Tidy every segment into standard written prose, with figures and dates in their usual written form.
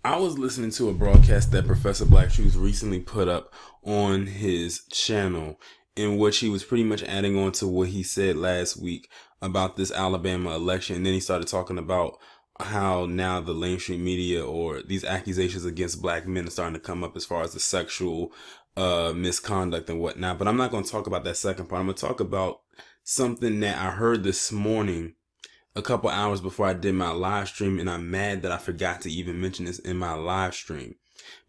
I was listening to a broadcast that Professor Black Truth recently put up on his channel, in which he was pretty much adding on to what he said last week about this Alabama election. And then he started talking about how now the mainstream media or these accusations against black men are starting to come up as far as the sexual misconduct and whatnot. But I'm not going to talk about that second part. I'm going to talk about something that I heard this morning a couple hours before I did my live stream, and I'm mad that I forgot to even mention this in my live stream.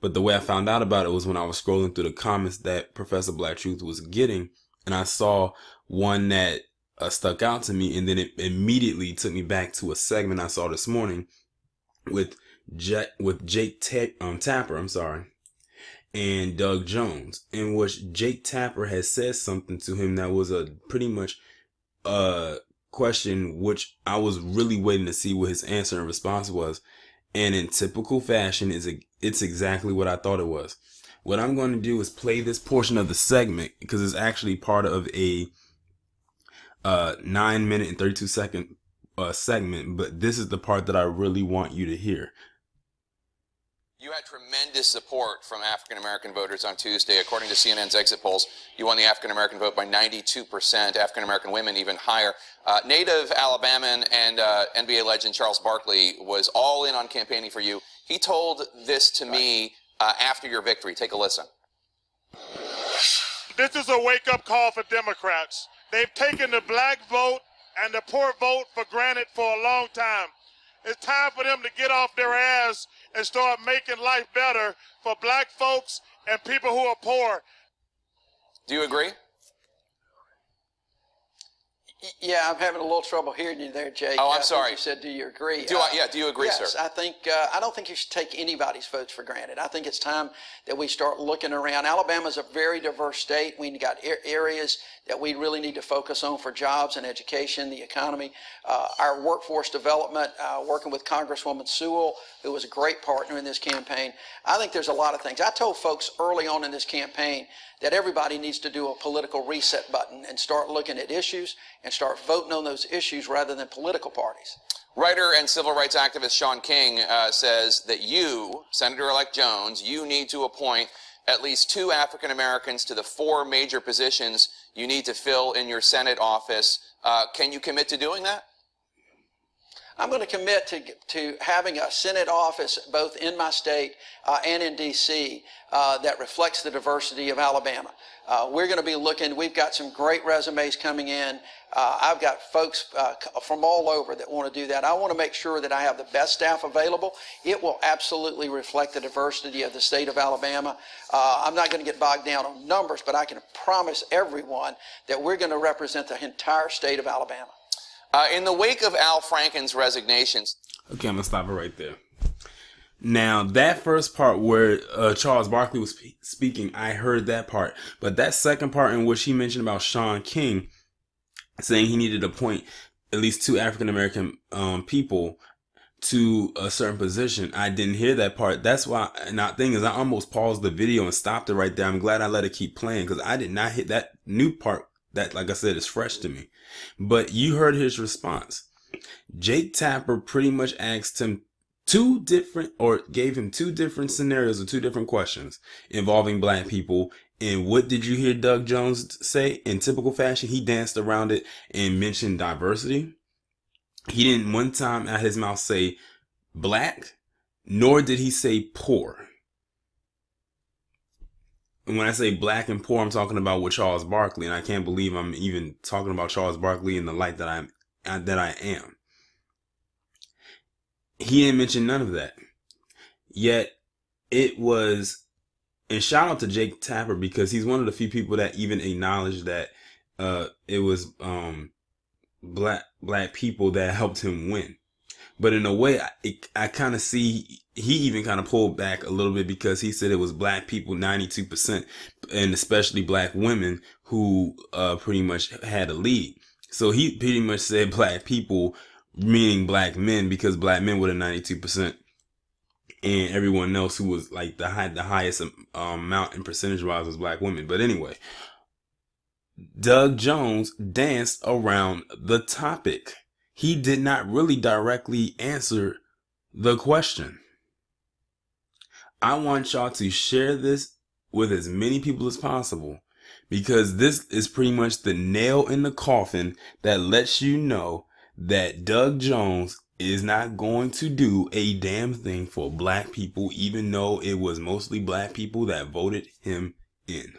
But the way I found out about it was when I was scrolling through the comments that Professor Black Truth was getting, and I saw one that stuck out to me, and then it immediately took me back to a segment I saw this morning with Jake Tapper, and Doug Jones, in which Jake Tapper has said something to him that was a pretty much question, which I was really waiting to see what his answer and response was. And in typical fashion, it's exactly what I thought it was. What I'm going to do is play this portion of the segment because it's actually part of a 9-minute and 32-second segment. But this is the part that I really want you to hear. You had tremendous support from African-American voters on Tuesday. According to CNN's exit polls, you won the African-American vote by 92%, African-American women even higher. Native Alabaman and NBA legend Charles Barkley was all in on campaigning for you. He told this to me after your victory. Take a listen. This is a wake-up call for Democrats. They've taken the black vote and the poor vote for granted for a long time. It's time for them to get off their ass and start making life better for black folks and people who are poor. Do you agree? Yeah, I'm having a little trouble hearing you there, Jake. Oh, I'm sorry. You said, do you agree? Do you agree, yes, sir? I don't think you should take anybody's votes for granted. I think it's time that we start looking around. Alabama's a very diverse state. We've got areas that we really need to focus on for jobs and education, the economy, our workforce development, working with Congresswoman Sewell, who was a great partner in this campaign. I think there's a lot of things. I told folks early on in this campaign that everybody needs to do a political reset button and start looking at issues and start voting on those issues rather than political parties. Writer and civil rights activist Shaun King says that you, Senator-elect Jones, you need to appoint at least 2 African Americans to the 4 major positions you need to fill in your Senate office. Can you commit to doing that? I'm going to commit to having a Senate office both in my state and in D.C. That reflects the diversity of Alabama. We're going to be looking, we've got some great resumes coming in. I've got folks from all over that want to do that. I want to make sure that I have the best staff available. It will absolutely reflect the diversity of the state of Alabama. I'm not going to get bogged down on numbers, but I can promise everyone that we're going to represent the entire state of Alabama. In the wake of Al Franken's resignations. Okay, I'm going to stop it right there. Now, that first part where Charles Barkley was speaking, I heard that part. But that second part in which he mentioned about Shaun King saying he needed to appoint at least 2 African-American people to a certain position, I didn't hear that part. That's why, and the thing is, I almost paused the video and stopped it right there. I'm glad I let it keep playing because I did not hit that new part that, like I said, is fresh to me. But you heard his response. Jake Tapper pretty much asked him gave him 2 different scenarios or 2 different questions involving black people. And what did you hear Doug Jones say? In typical fashion, he danced around it and mentioned diversity. He didn't one time out his mouth say black, nor did he say poor. And when I say black and poor, I'm talking about with Charles Barkley, and I can't believe I'm even talking about Charles Barkley in the light that I am. He didn't mention none of that. Yet it was, and shout out to Jake Tapper because he's one of the few people that even acknowledged that it was black people that helped him win. But in a way, I kind of see he even kind of pulled back a little bit because he said it was black people, 92%, and especially black women who pretty much had a lead. So he pretty much said black people, meaning black men, because black men were the 92%. And everyone else who was like the highest amount in percentage-wise was black women. But anyway, Doug Jones danced around the topic. He did not really directly answer the question. I want y'all to share this with as many people as possible, because this is pretty much the nail in the coffin that lets you know that Doug Jones is not going to do a damn thing for black people, even though it was mostly black people that voted him in.